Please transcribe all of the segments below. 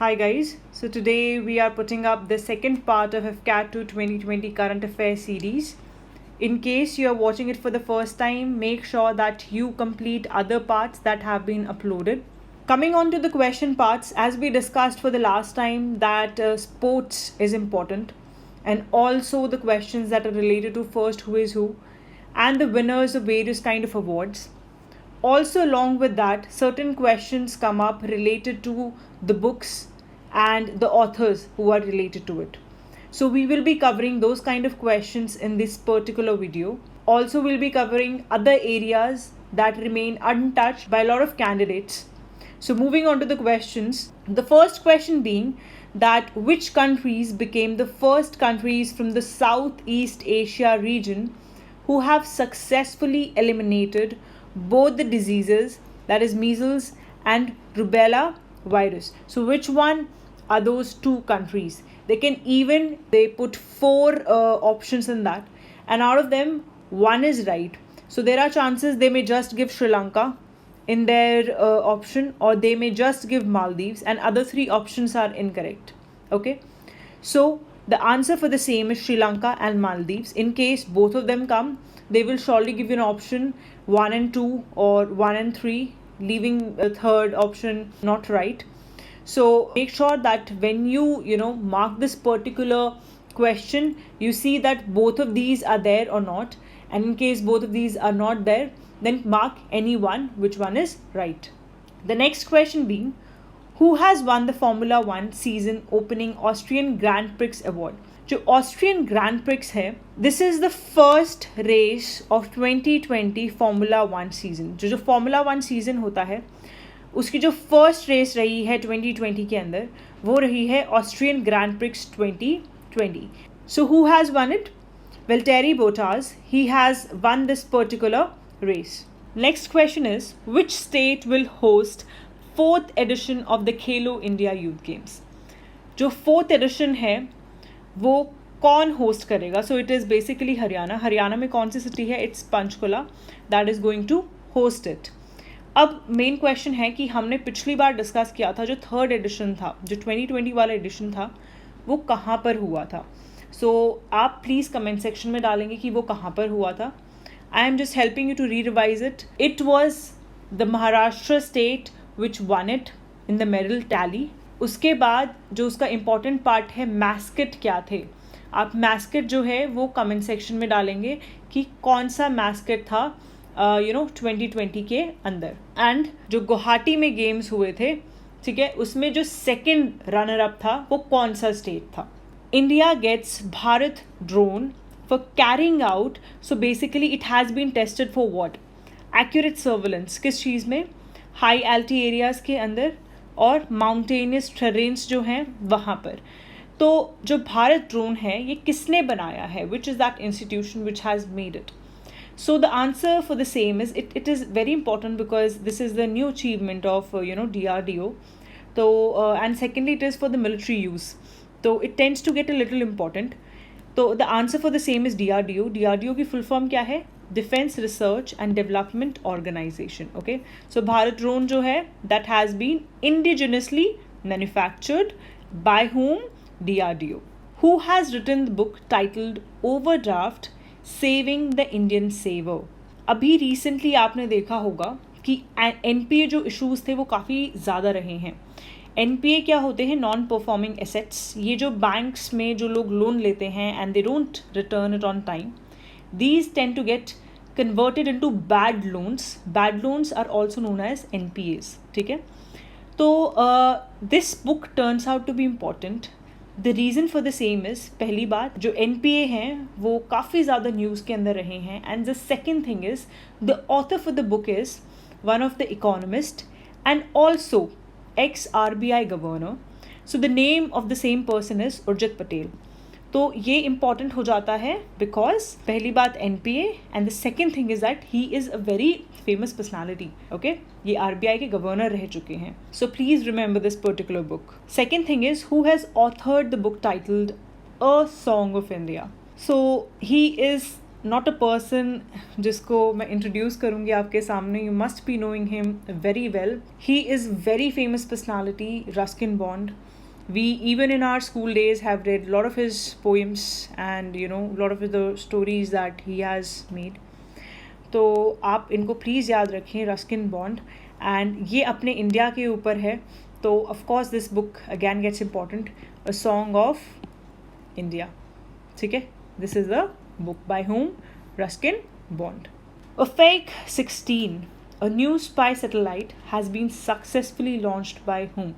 Hi guys, so today we are putting up the second part of Afcat 2020 Current Affairs series. In case you are watching it for the first time, make sure that you complete other parts that have been uploaded. Coming on to the question parts, as we discussed for the last time that sports is important, and also the questions that are related to first who is who and the winners of various kind of awards. Also, along with that, certain questions come up related to the books and the authors who are related to it. So we will be covering those kind of questions in this particular video. Also, we'll be covering other areas that remain untouched by a lot of candidates. So moving on to the questions, the first question being that which countries became the first countries from the Southeast Asia region who have successfully eliminated both the diseases, that is measles and rubella virus. So which one are those two countries? They put four options in that, and out of them one is right. So there are chances they may just give Sri Lanka in their option, or they may just give Maldives, and other three options are incorrect. Okay, so the answer for the same is Sri Lanka and Maldives. In case both of them come, they will surely give you an option 1 and 2 or 1 and 3, leaving a third option not right. So make sure that when you mark this particular question, you see that both of these are there or not, and in case both of these are not there, then mark any one, which one is right. The next question being, who has won the Formula 1 season opening Austrian Grand Prix award? जो Austrian Grand Prix है, this is the first race of 2020 formula 1 season. जो formula 1 season होता है उसकी जो first race रही है 2020 के अंदर, वो रही है Austrian Grand prix 2020. So who has one it? Valtteri Bottas, he has won this particular race. Next question is, which state will host 4th edition of the KHELO India Youth Games? जो 4th edition है वो कौन host करेगा? So it is basically Haryana में कौन सी city है? It's Panchkula that is going to host it. अब मेन क्वेश्चन है कि हमने पिछली बार डिस्कस किया था जो 3rd एडिशन था, जो 2020 वाला एडिशन था, वो कहाँ पर हुआ था. सो आप प्लीज़ कमेंट सेक्शन में डालेंगे कि वो कहाँ पर हुआ था. I am just helping you to re revise it. It was the Maharashtra state which won it in the medal tally. उसके बाद जो उसका इम्पॉर्टेंट पार्ट है, मैस्केट क्या थे. आप मैस्केट जो है वो कमेंट सेक्शन में डालेंगे कि कौन सा मैस्केट था 2020 के अंदर. एंड जो गुवाहाटी में गेम्स हुए थे, ठीक है, उसमें जो सेकंड रनर अप था वो कौन सा स्टेट था. India gets Bharat drone for carrying out. So basically it has been tested for what? Accurate surveillance. किस चीज़ में? हाई एल्टी एरियाज़ के अंदर और माउंटेनियस टेरेन्स जो हैं वहाँ पर. तो जो भारत ड्रोन है ये किसने बनाया है? Which is that institution which has made it? So the answer for the same is it is very important because this is the new achievement of DRDO. So and secondly, it is for the military use. So it tends to get a little important. So the answer for the same is DRDO. DRDO की full form क्या है? Defense Research and Development Organization. Okay. So Bharat drone जो है that has been indigenously manufactured by whom? DRDO. Who has written the book titled Overdraft? Saving the Indian saver. अभी recently आपने देखा होगा कि NPA जो इश्यूज़ थे वो काफ़ी ज़्यादा रहे हैं. NPA क्या होते हैं? Non performing assets. ये जो बैंक्स में जो लोग लोन लेते हैं and they don't return it on time, these tend to get converted into bad loans. Bad loans are also known as NPAs. ठीक है, तो this book turns out to be important. The reason for the same is, पहली बात जो NPA हैं वो काफ़ी ज़्यादा न्यूज़ के अंदर रहे हैं. And the second thing is the author for the book is one of the economist and also ex RBI governor. So the name of the same person is Urjit Patel. तो ये इम्पॉर्टेंट हो जाता है बिकॉज पहली बात NPA and the second thing is that he is a very famous personality. Okay, ये RBI के governor रह चुके हैं. So please remember this particular book. Second thing is who has authored the book titled a song of India. So he is not a person जिसको मैं introduce करूँगी आपके सामने. You must be knowing him very well. He is very famous personality, Ruskin bond. We even in our school days have read a lot of his poems and a lot of the stories that he has made. तो आप इनको please याद रखें, Ruskin bond. And ये अपने India के ऊपर है. तो of course this book again gets important, a song of India. ठीक है, this is the book by whom? Ruskin Bond. Afcat 16, a new spy satellite, has been successfully launched by whom?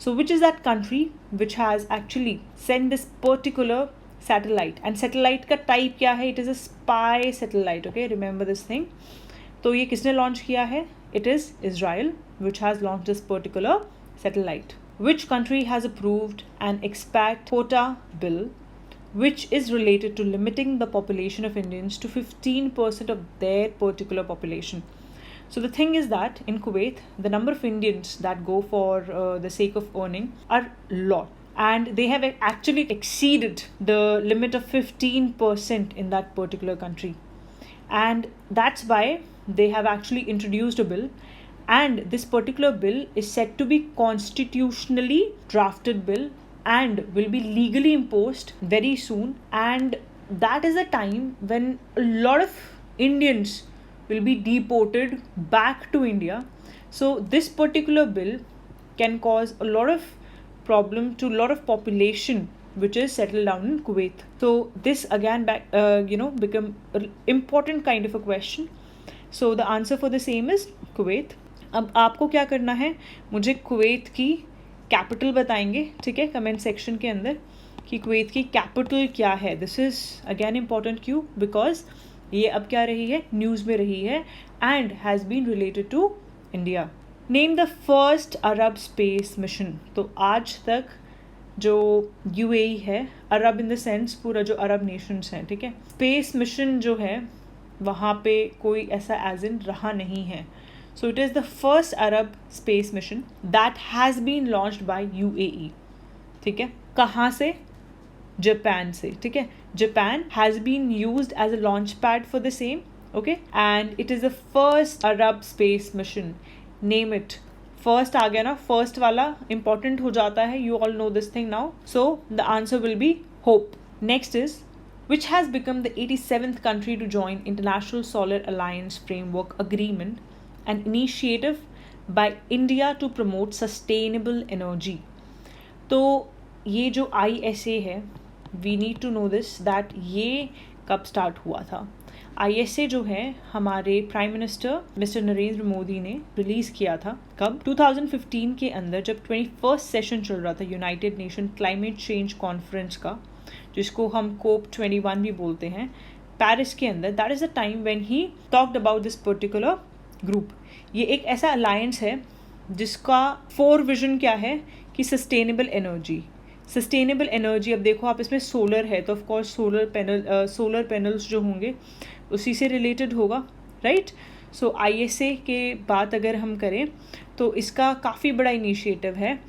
So which is that country which has actually sent this particular satellite? And satellite का type क्या है? It is a spy satellite. Okay, remember this thing. तो ये किसने launch किया है? It is Israel which has launched this particular satellite. Which country has approved an expat quota bill which is related to limiting the population of Indians to 15% of their particular population? So the thing is that in Kuwait, the number of Indians that go for the sake of earning are lot. And they have actually exceeded the limit of 15% in that particular country. And that's why they have actually introduced a bill. And this particular bill is said to be constitutionally drafted bill and will be legally imposed very soon. And that is a time when a lot of Indians will be deported back to India. So this particular bill can cause a lot of problem to a lot of population which is settled down in Kuwait. So this again become an important kind of a question. So the answer for the same is Kuwait. अब आपको क्या करना है, मुझे Kuwait की capital बताएंगे. ठीक है, कमेंट सेक्शन के अंदर कि कुवैत की कैपिटल क्या है. This is again important. क्यों? बिकॉज ये अब क्या रही है, न्यूज़ में रही है and has been related to India. Name the first Arab space mission. तो आज तक जो UAE है, अरब इन द सेंस पूरा जो अरब नेशंस हैं, ठीक है, स्पेस मिशन जो है वहाँ पे कोई ऐसा एज इन रहा नहीं है. So it is the first Arab space mission that has been launched by UAE. ठीक है, कहाँ से? जापान से. ठीक है, Japan has been used as a launch pad for the same. Okay, and it is the first Arab space mission. Name it. First आ गया ना, first वाला important हो जाता है. You all know this thing now. So the answer will be hope. Next is, which has become the 87th country to join International Solar Alliance Framework Agreement, an initiative by India to promote sustainable energy. तो ये जो ISA है, we need to know this that ये कब start हुआ था. ISA जो है हमारे prime minister mister Narendra Modi ने रिलीज़ किया था. कब? 2015 के अंदर, जब 21st सेशन चल रहा था United nation climate change conference का, जिसको हम COP21 भी बोलते हैं, पेरिस के अंदर. That is the time when he talked about this particular group. ये एक ऐसा अलायंस है जिसका 4 विजन क्या है कि सस्टेनेबल एनर्जी. अब देखो आप, इसमें सोलर है तो ऑफ कोर्स सोलर पैनल्स जो होंगे उसी से रिलेटेड होगा, राइट. सो ISA के बात अगर हम करें तो इसका काफ़ी बड़ा इनिशिएटिव है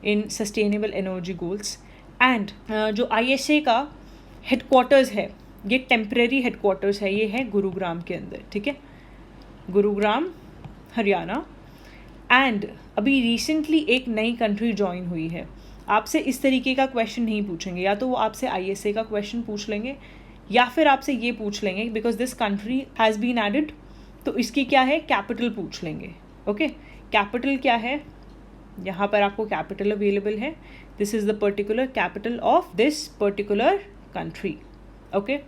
इन सस्टेनेबल एनर्जी गोल्स. एंड जो ISA का हेडक्वार्टर्स है, ये टेम्परेरी हेडक्वार्टर्स है, ये है गुरुग्राम के अंदर. ठीक है, गुरुग्राम, हरियाणा. एंड अभी रिसेंटली एक नई कंट्री ज्वाइन हुई है. आपसे इस तरीके का क्वेश्चन नहीं पूछेंगे, या तो वो आपसे ISA का क्वेश्चन पूछ लेंगे या फिर आपसे ये पूछ लेंगे because this country has been added, तो इसकी क्या है, कैपिटल पूछ लेंगे. ओके, कैपिटल क्या है, यहाँ पर आपको कैपिटल अवेलेबल है. This is the particular capital of this particular country. Okay,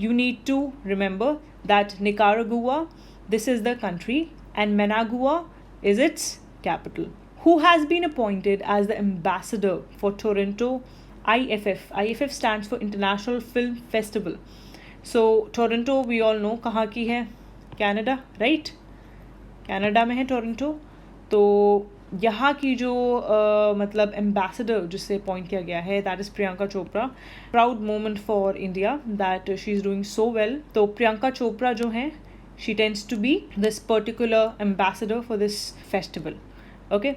you need to remember that Nicaragua, this is the country, and Managua is its capital. Who has been appointed as the ambassador for Toronto IFF? IFF stands for International Film Festival. So Toronto we all know कहाँ की है, Canada, right? Canada में है Toronto. तो यहाँ की जो मतलब एम्बेसडर जिससे अपॉइंट किया गया है, that is Priyanka Chopra. Proud moment for India that she is doing so well. तो प्रियंका चोपड़ा जो है, she tends to be this particular ambassador for this festival. Okay,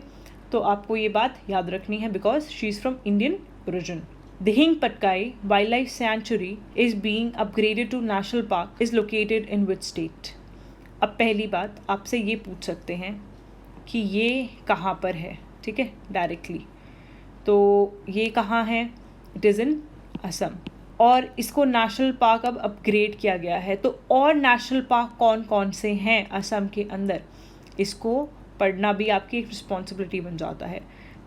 तो आपको ये बात याद रखनी है because she is from Indian origin. DEHING PATKAI Wildlife Sanctuary is being upgraded to National Park is located in which state? अब पहली बात आपसे ये पूछ सकते हैं कि ये कहाँ पर है, ठीक है, डायरेक्टली। तो ये कहाँ है? It is in Assam. और इसको नेशनल पार्क अब अपग्रेड किया गया है। तो और नेशनल पार्क कौन कौन से हैं असम के अंदर, इसको पढ़ना भी आपकी एक रिस्पॉन्सिबिलिटी बन जाता है।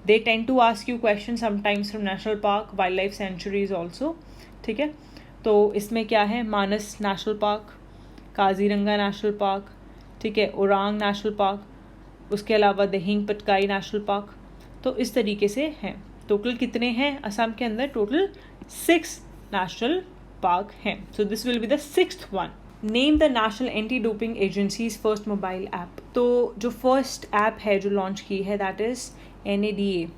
They tend to ask you question sometimes from national park, wildlife sanctuaries also, ठीक है। तो इसमें क्या है? Manas national park, Kaziranga national park, ठीक है, ओरांग नेशनल पार्क, उसके अलावा DEHING पटकाई नेशनल पार्क। तो इस तरीके से हैं। टोटल कितने हैं असम के अंदर? टोटल 6 नेशनल पार्क हैं। So this will be the 6th one. Name the national anti doping agencies first mobile app. तो जो फर्स्ट ऐप है जो लॉन्च की है दैट इज़ NADA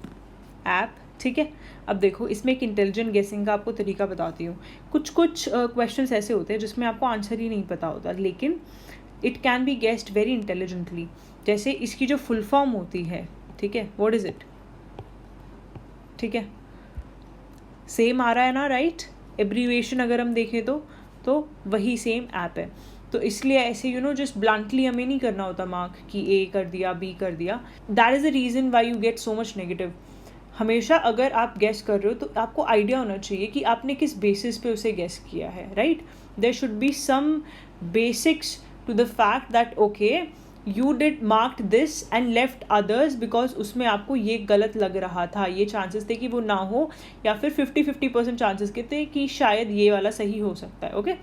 ऐप, ठीक है। अब देखो इसमें एक इंटेलिजेंट गेसिंग का आपको तरीका बताती हूँ। कुछ क्वेश्चंस ऐसे होते हैं जिसमें आपको आंसर ही नहीं पता होता, लेकिन it can be guessed very intelligently. जैसे इसकी जो फुल फॉर्म होती है, ठीक है, व्हाट इज़ इट, ठीक है, सेम आ रहा है ना, राइट? एब्रीवेशन अगर हम देखें तो वही सेम ऐप है। तो इसलिए ऐसे जस्ट ब्लंटली हमें नहीं करना होता मार्क कि A कर दिया, B कर दिया। That is the reason why you get so much negative. हमेशा अगर आप गेस कर रहे हो तो आपको आइडिया होना चाहिए कि आपने किस बेसिस पे उसे गेस किया है, right? There should be some basics to the fact that okay you did marked this and left others because उसमें आपको ये गलत लग रहा था, ये चांसेस थे कि वो ना हो, या फिर 50-50% चांसेस के थे कि शायद ये वाला सही हो सकता है। Okay,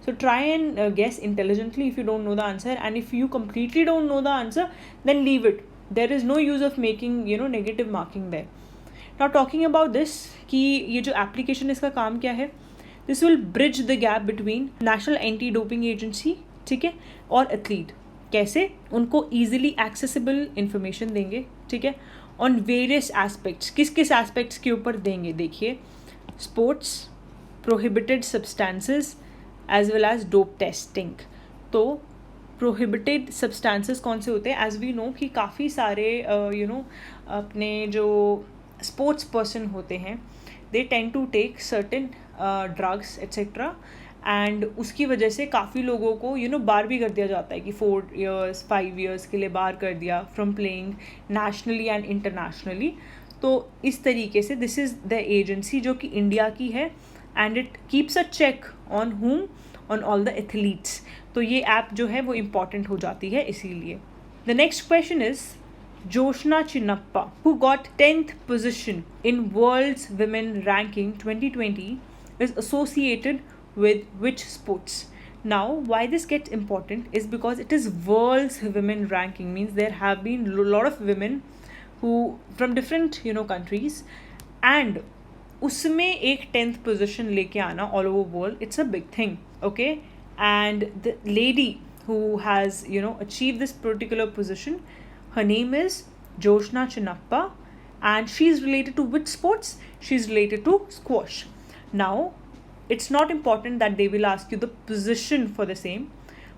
so try and guess intelligently if you don't know the answer, and if you completely don't know the answer then leave it. There is no use of making negative marking there. Now talking about this कि ये जो application इसका काम क्या है, this will bridge the gap between National Anti-Doping Agency, ठीक है, और athlete। कैसे? उनको easily accessible information देंगे, ठीक है, on various aspects। किस किस aspects के ऊपर देंगे? देखिए, sports, prohibited substances as well as dope testing। तो prohibited substances कौन से होते हैं? As we know कि काफ़ी सारे अपने जो sports person होते हैं they tend to take certain drugs etc. And उसकी वजह से काफ़ी लोगों को बार भी कर दिया जाता है कि 4 years 5 years के लिए बार कर दिया from playing nationally and internationally. तो इस तरीके से दिस इज़ द एजेंसी जो कि इंडिया की है and it keeps a check on whom, on all the athletes। तो ये ऐप जो है वो इम्पॉर्टेंट हो जाती है इसीलिए। The next question is Joshna Chinnappa who got 10th position in World's Women Ranking 2020 is associated with which sports? Now why this gets important is because it is World's Women Ranking, means there have been a lot of women who from different countries, and उसमें एक 10th position लेके आना all over world, it's a big thing, okay? And the lady who has achieved this particular position, her name is Joshna Chinnappa, and she's related to which sports? She's related to squash. Now it's not important that they will ask you the position for the same.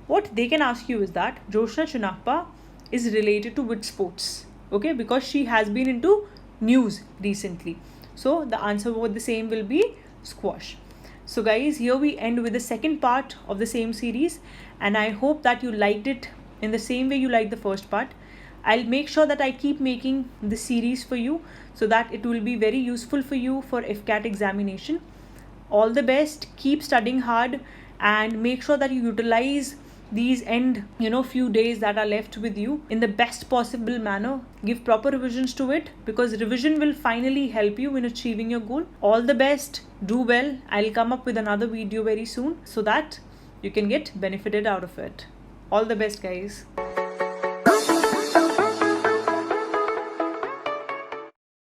What they can ask you is that Joshna Chinnappa is related to which sports, okay? Because she has been into news recently. So the answer for the same will be squash. So guys, here we end with the second part of the same series, and I hope that you liked it in the same way you liked the first part. I'll make sure that I keep making this series for you so that it will be very useful for you for Afcat examination. All the best, keep studying hard, and make sure that you utilize these end few days that are left with you in the best possible manner. Give proper revisions to it, because revision will finally help you in achieving your goal. All the best, do well. I'll come up with another video very soon so that you can get benefited out of it. All the best, guys.